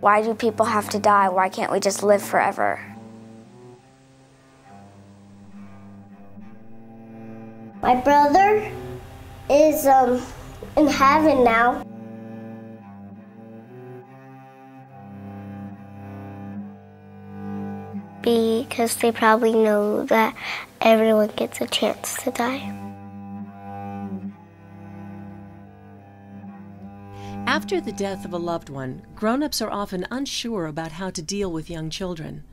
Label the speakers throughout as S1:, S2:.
S1: Why do people have to die? Why can't we just live forever?
S2: My brother is in heaven now. Because they probably know that everyone gets a chance to die.
S3: After the death of a loved one, grown-ups are often unsure about how to deal with young children.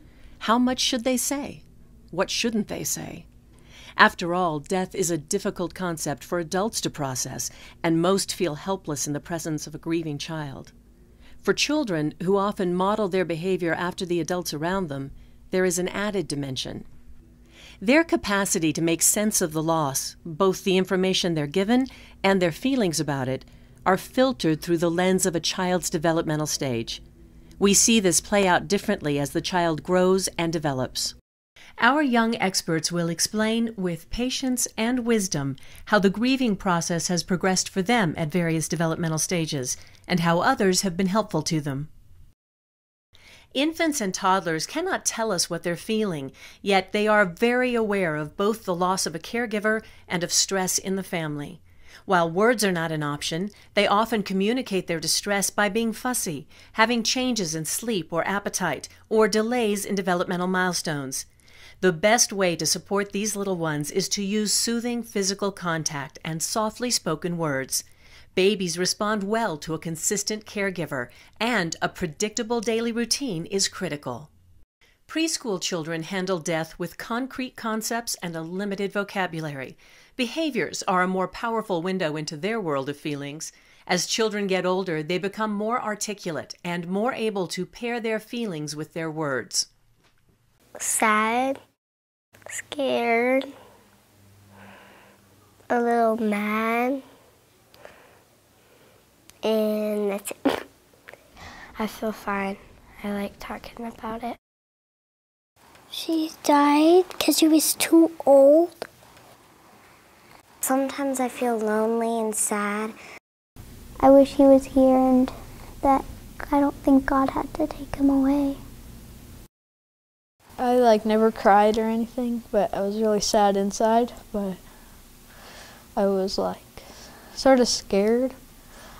S3: How much should they say? What shouldn't they say? After all, death is a difficult concept for adults to process, and most feel helpless in the presence of a grieving child. For children, who often model their behavior after the adults around them, there is an added dimension. Their capacity to make sense of the loss, both the information they're given and their feelings about it, are filtered through the lens of a child's developmental stage. We see this play out differently as the child grows and develops. Our young experts will explain, with patience and wisdom, how the grieving process has progressed for them at various developmental stages, and how others have been helpful to them. Infants and toddlers cannot tell us what they're feeling, yet they are very aware of both the loss of a caregiver and of stress in the family. While words are not an option, they often communicate their distress by being fussy, having changes in sleep or appetite, or delays in developmental milestones. The best way to support these little ones is to use soothing physical contact and softly spoken words. Babies respond well to a consistent caregiver, and a predictable daily routine is critical. Preschool children handle death with concrete concepts and a limited vocabulary. Behaviors are a more powerful window into their world of feelings. As children get older, they become more articulate and more able to pair their feelings with their words.
S2: Sad, scared, a little mad, and that's it. I feel fine. I like talking about it. She died because she was too old. Sometimes I feel lonely and sad. I wish he was here, and that I don't think God had to take him away.
S4: I never cried or anything, but I was really sad inside, but I was sort of scared.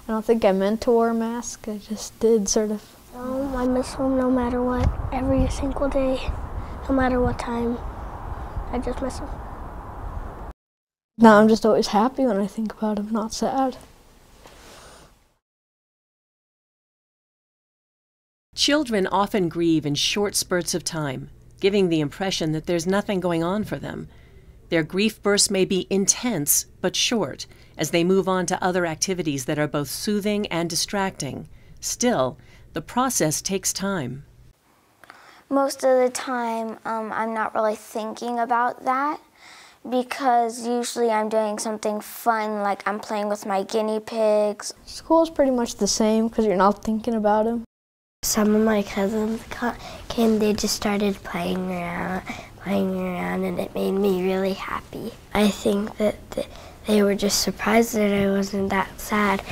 S4: I don't think I meant to wear a mask, I just did sort of.
S2: I miss him no matter what, every single day, no matter what time. I just miss him.
S4: Now I'm just always happy when I think about him, not sad.
S3: Children often grieve in short spurts of time, giving the impression that there's nothing going on for them. Their grief bursts may be intense but short as they move on to other activities that are both soothing and distracting. Still, the process takes time.
S1: Most of the time, I'm not really thinking about that, because usually I'm doing something fun, like I'm playing with my guinea pigs.
S4: School's pretty much the same because you're not thinking about him.
S2: Some of my cousins came, they just started playing around, and it made me really happy. I think that they were just surprised that I wasn't that sad,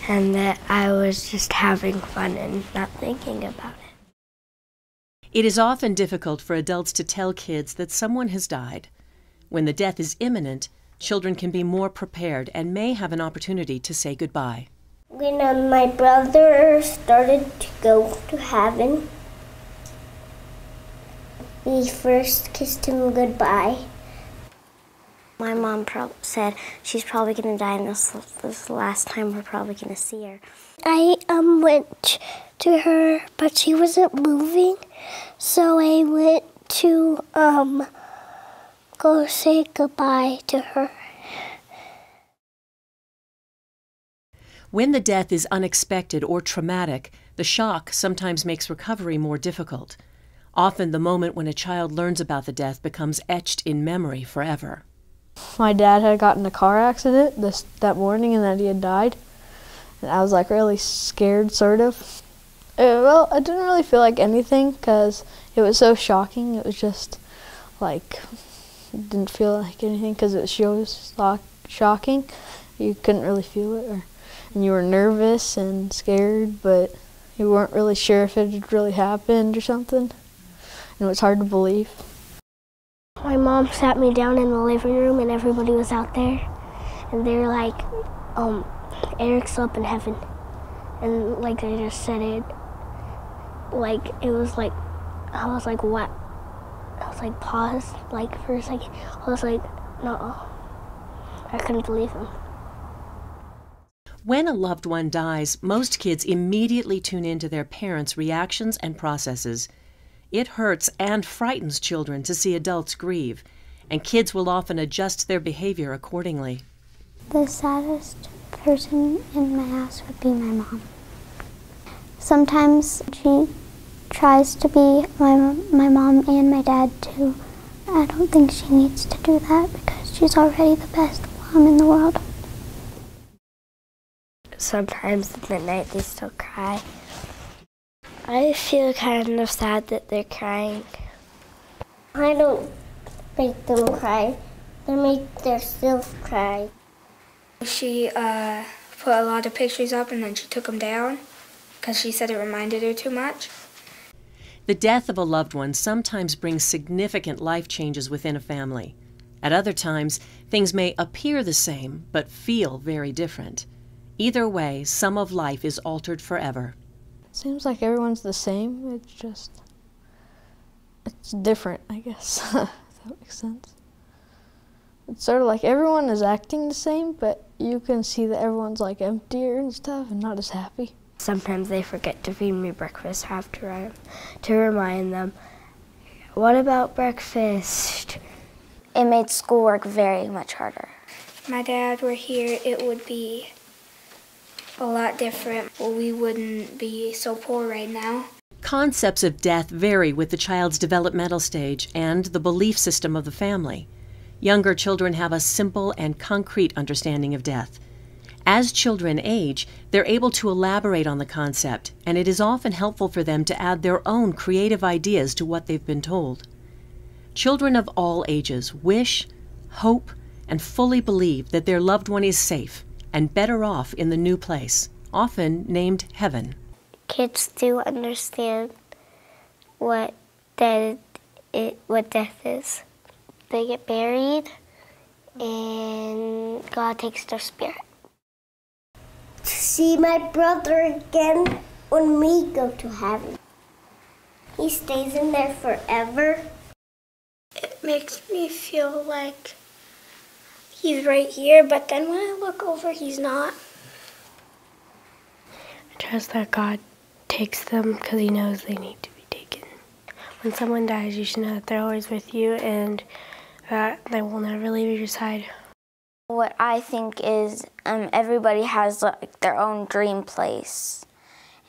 S2: and that I was just having fun and not thinking about it.
S3: It is often difficult for adults to tell kids that someone has died. When the death is imminent, children can be more prepared and may have an opportunity to say goodbye.
S2: When my brother started to go to heaven, we first kissed him goodbye. My mom said she's probably going to die, and this is the last time we're probably going to see her. I went to her, but she wasn't moving, so I went to go say goodbye to her.
S3: When the death is unexpected or traumatic, the shock sometimes makes recovery more difficult. Often the moment when a child learns about the death becomes etched in memory forever.
S4: My dad had gotten in a car accident that morning and that he had died. And I was really scared, sort of. Well, I didn't really feel like anything because it was so shocking. It was just it didn't feel like anything because it was so shocking. You couldn't really feel it. And you were nervous and scared, but You weren't really sure if it had really happened or something. And it was hard to believe.
S2: My mom sat me down in the living room and everybody was out there. And they were like, Eric's up in heaven. And like they just said it. Like it was like, I was like, what? I was like, paused, like for a second. I was like, no. I couldn't believe him.
S3: When a loved one dies, most kids immediately tune into their parents' reactions and processes. It hurts and frightens children to see adults grieve, and kids will often adjust their behavior accordingly.
S5: The saddest person in my house would be my mom. Sometimes she tries to be my mom and my dad too. I don't think she needs to do that because she's already the best mom in the world.
S2: Sometimes in the night they still cry. I feel kind of sad that they're crying. I don't make them cry. They make themselves cry.
S6: She put a lot of pictures up and then she took them down because she said it reminded her too much.
S3: The death of a loved one sometimes brings significant life changes within a family. At other times, things may appear the same but feel very different. Either way, some of life is altered forever.
S4: Seems like everyone's the same. It's different, I guess. If that makes sense. It's sort of like everyone is acting the same, but you can see that everyone's like emptier and stuff and not as happy.
S2: Sometimes they forget to feed me breakfast after to remind them, what about breakfast?
S1: It made schoolwork very much harder.
S6: If my dad were here, it would be a lot different. Well, we wouldn't be so poor right now.
S3: Concepts of death vary with the child's developmental stage and the belief system of the family. Younger children have a simple and concrete understanding of death. As children age, they're able to elaborate on the concept, and it is often helpful for them to add their own creative ideas to what they've been told. Children of all ages wish, hope, and fully believe that their loved one is safe and better off in the new place, often named heaven.
S2: Kids do understand what death is. They get buried, and God takes their spirit. To see my brother again when we go to heaven. He stays in there forever.
S6: It makes me feel like he's right here, but then when I look over, he's not.
S7: I trust that God takes them because he knows they need to be taken. When someone dies, you should know that they're always with you and that they will never leave your side.
S1: What I think is everybody has like their own dream place.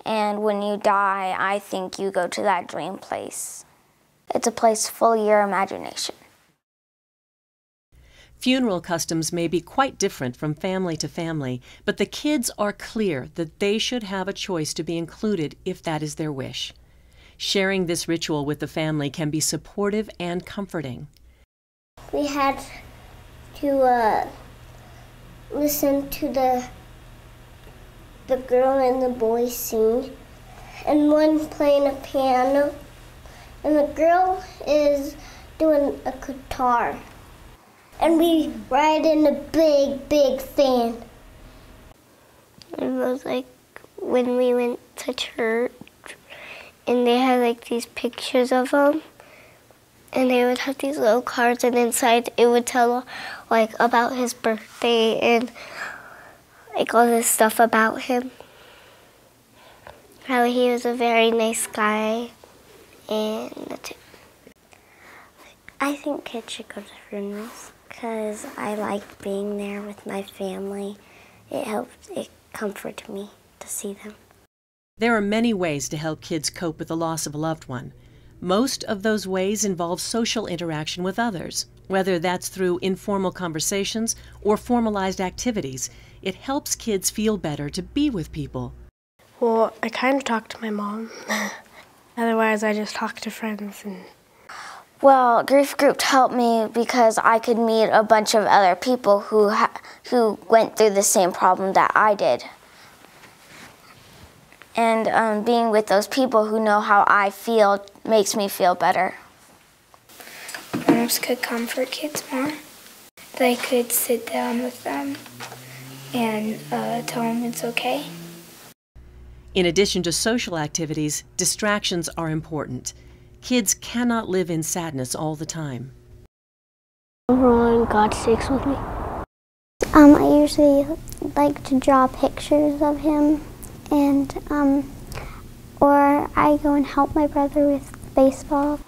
S1: And when you die, I think you go to that dream place. It's a place full of your imagination.
S3: Funeral customs may be quite different from family to family, but the kids are clear that they should have a choice to be included if that is their wish. Sharing this ritual with the family can be supportive and comforting.
S2: We had to listen to the girl and the boy sing, and one playing a piano, and the girl is doing a guitar. And we ride in a big, big fan. It was like when we went to church, and they had like these pictures of him, and they would have these little cards, and inside it would tell like about his birthday and like all this stuff about him. How he was a very nice guy, and that's it.
S5: I think kids should go to funerals because I like being there with my family. It comforts me to see them.
S3: There are many ways to help kids cope with the loss of a loved one. Most of those ways involve social interaction with others, whether that's through informal conversations or formalized activities. It helps kids feel better to be with people.
S7: Well, I kind of talk to my mom. Otherwise, I just talk to friends.
S1: Well, grief group helped me because I could meet a bunch of other people who went through the same problem that I did. And being with those people who know how I feel makes me feel better.
S6: Grown-ups could comfort kids more. They could sit down with them and tell them it's okay.
S3: In addition to social activities, distractions are important. Kids cannot live in sadness all the time.
S2: Everyone, God sticks with me. I usually like to draw pictures of him, and or I go and help my brother with baseball.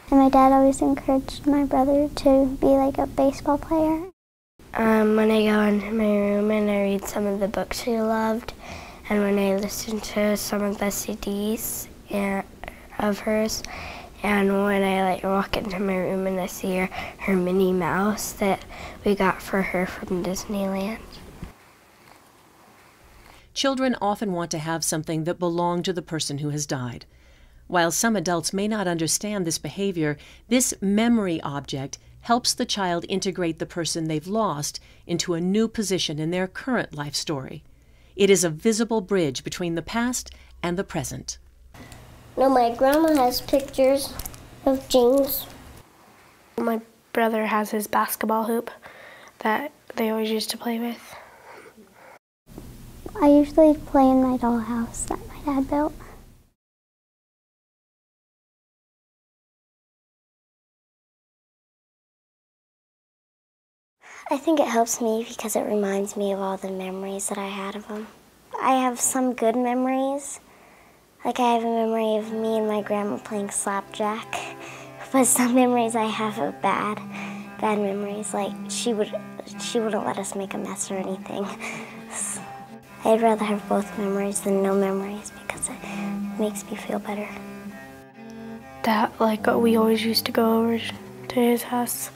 S2: And my dad always encouraged my brother to be like a baseball player.
S7: When I go into my room and I read some of the books he loved, and when I listen to some of the CDs of hers, and when I walk into my room and I see her Minnie Mouse that we got for her from Disneyland.
S3: Children often want to have something that belonged to the person who has died. While some adults may not understand this behavior, this memory object helps the child integrate the person they've lost into a new position in their current life story. It is a visible bridge between the past and the present.
S2: No, my grandma has pictures of James.
S7: My brother has his basketball hoop that they always used to play with.
S2: I usually play in my dollhouse that my dad built. I think it helps me because it reminds me of all the memories that I had of him. I have some good memories. Like I have a memory of me and my grandma playing slapjack. But some memories I have of bad memories. Like she wouldn't let us make a mess or anything. I'd rather have both memories than no memories because it makes me feel better.
S7: We always used to go over to his house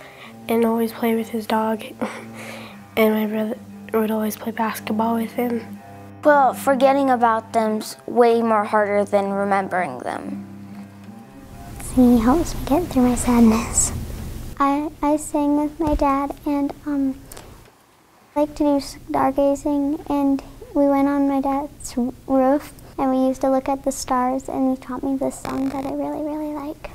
S7: and always play with his dog. And my brother would always play basketball with him.
S1: Well, forgetting about them's way more harder than remembering them.
S2: Singing helps me get through my sadness. I sing with my dad, and I like to do stargazing, and we went on my dad's roof and we used to look at the stars, and he taught me this song that I really, really like.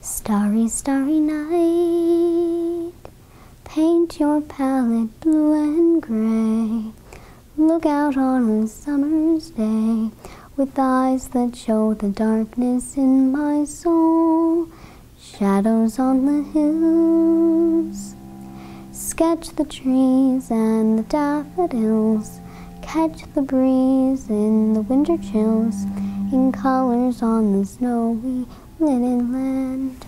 S2: Starry, starry night, paint your palette blue and gray. Look out on a summer's day with eyes that show the darkness in my soul. Shadows on the hills, sketch the trees and the daffodils. Catch the breeze in the winter chills, in colors on the snowy linen land.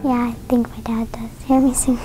S2: Yeah, I think my dad does hear me sing.